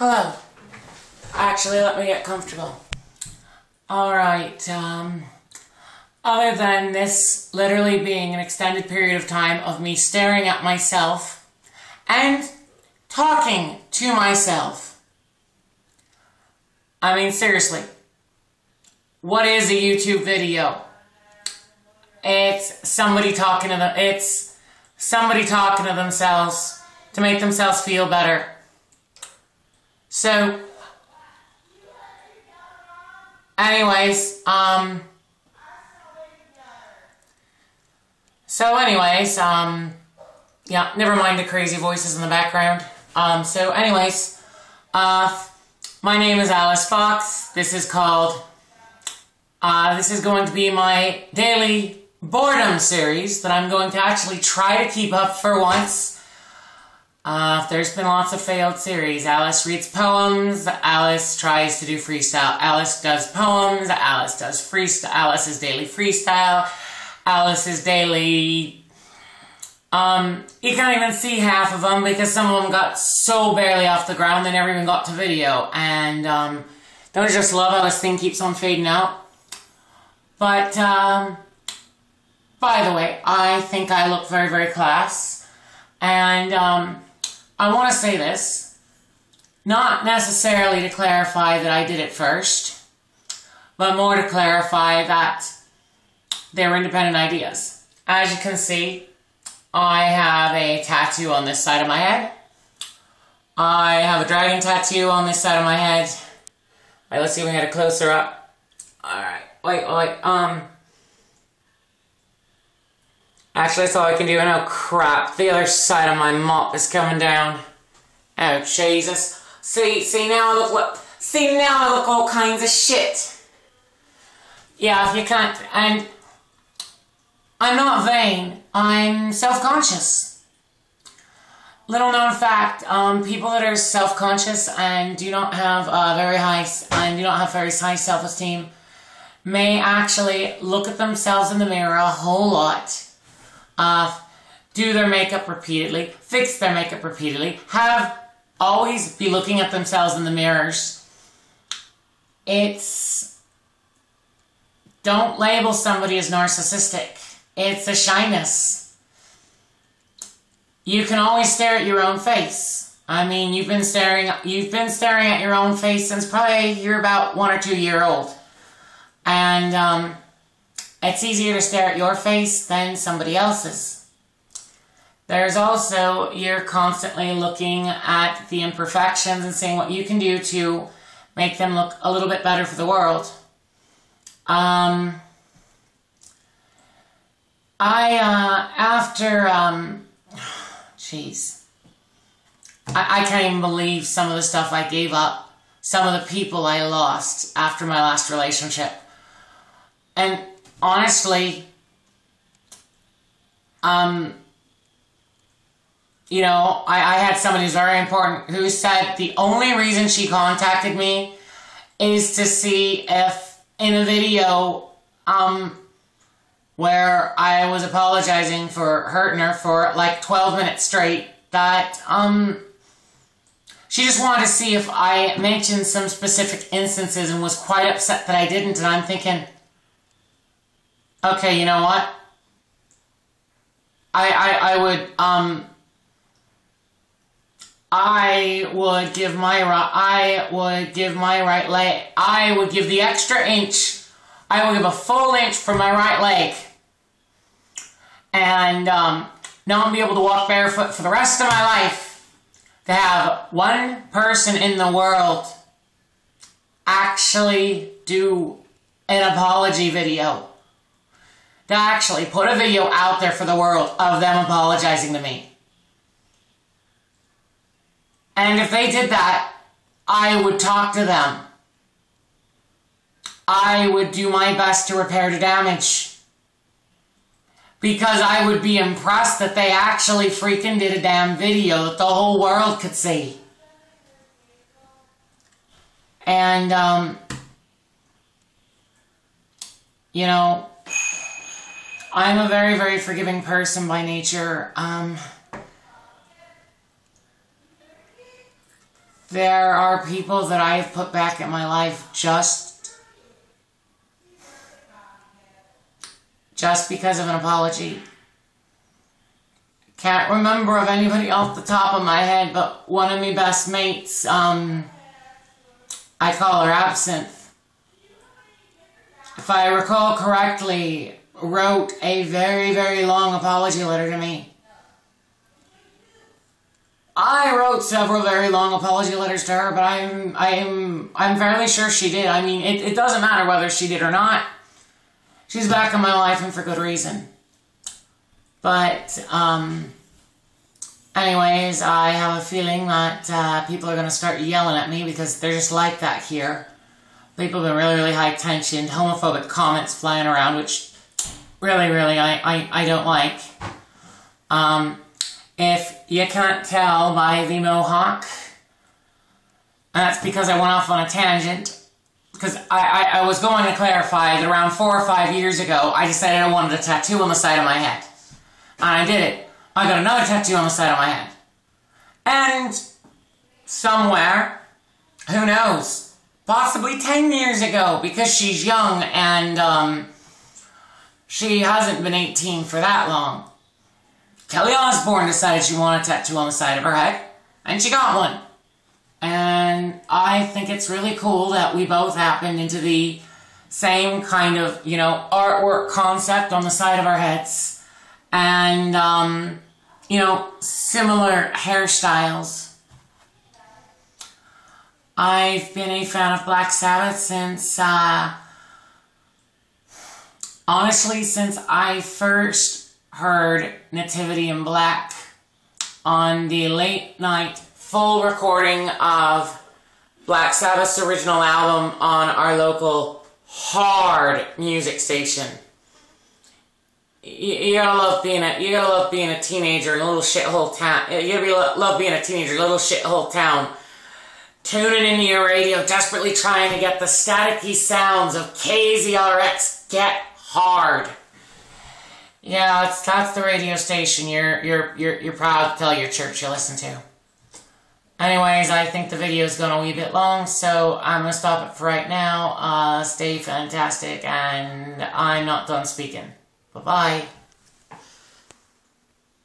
Hello. Actually, let me get comfortable. Alright, other than this literally being an extended period of time of me staring at myself and talking to myself. I mean, seriously. What is a YouTube video? It's somebody talking to themselves to make themselves feel better. So, anyways, yeah, never mind the crazy voices in the background. My name is Alice Fox. This is going to be my daily boredom series that I'm going to actually try to keep up for once. There's been lots of failed series. Alice reads poems, Alice tries to do freestyle. Alice does poems, Alice does freestyle. Alice's daily freestyle, Alice's daily... you can't even see half of them because some of them got so barely off the ground they never even got to video. And, don't you just love how this thing keeps on fading out? But, by the way, I think I look very, very class. And, I want to say this, not necessarily to clarify that I did it first, but more to clarify that they were independent ideas. As you can see, I have a tattoo on this side of my head. I have a dragon tattoo on this side of my head. Alright, let's see if we can get it closer up. Alright, wait. Actually, that's all I can do. Oh, crap. The other side of my mop is coming down. Oh, Jesus. See now I look all kinds of shit. Yeah, if you can't... And I'm not vain. I'm self-conscious. Little known fact, people that are self-conscious and do not have very high self-esteem may actually look at themselves in the mirror a whole lot. Do their makeup repeatedly, fix their makeup repeatedly, always be looking at themselves in the mirrors. Don't label somebody as narcissistic. It's a shyness. You can always stare at your own face. I mean, you've been staring at your own face since probably you're about 1 or 2 years old. And, it's easier to stare at your face than somebody else's. There's also, you're constantly looking at the imperfections and seeing what you can do to make them look a little bit better for the world. I can't even believe some of the stuff I gave up, some of the people I lost after my last relationship. And honestly, I had somebody who's very important who said the only reason she contacted me is to see if in a video, where I was apologizing for hurting her for like 12 minutes straight, that, she just wanted to see if I mentioned some specific instances and was quite upset that I didn't, and I'm thinking, okay, you know what? I would give the extra inch. I would give a full inch for my right leg. And, not be able to walk barefoot for the rest of my life. To have one person in the world actually do an apology video. To actually put a video out there for the world of them apologizing to me. And if they did that, I would talk to them. I would do my best to repair the damage. Because I would be impressed that they actually freaking did a damn video that the whole world could see. And, I'm a very, very forgiving person by nature. There are people that I have put back in my life just because of an apology. Can't remember of anybody off the top of my head, but one of my best mates, I call her Absinthe, if I recall correctly, wrote a very, very long apology letter to me. I wrote several very long apology letters to her, but I'm fairly sure she did. I mean, it doesn't matter whether she did or not. She's back in my life and for good reason. But, anyways, I have a feeling that people are going to start yelling at me because they're just like that here. People have been really, really high-tensioned, homophobic comments flying around, which really, really I don't like. If you can't tell by the mohawk, and that's because I went off on a tangent, because I was going to clarify that around 4 or 5 years ago, I decided I wanted a tattoo on the side of my head. And I did it. I got another tattoo on the side of my head. And somewhere, who knows, possibly 10 years ago, because she's young and she hasn't been 18 for that long, Kelly Osbourne decided she wanted a tattoo on the side of her head, and she got one. And I think it's really cool that we both happened into the same kind of, artwork concept on the side of our heads. And, similar hairstyles. I've been a fan of Black Sabbath since I first heard Nativity in Black on the late night full recording of Black Sabbath's original album on our local hard music station. You gotta love being a teenager in a little shithole town. You gotta love being a teenager in a little shithole town, tuning into your radio, desperately trying to get the staticky sounds of KZRX Get Hard. Yeah, that's the radio station you're proud to tell your church you listen to. Anyways, I think the video is going a wee bit long, so I'm going to stop it for right now. Stay fantastic, and I'm not done speaking. Bye-bye.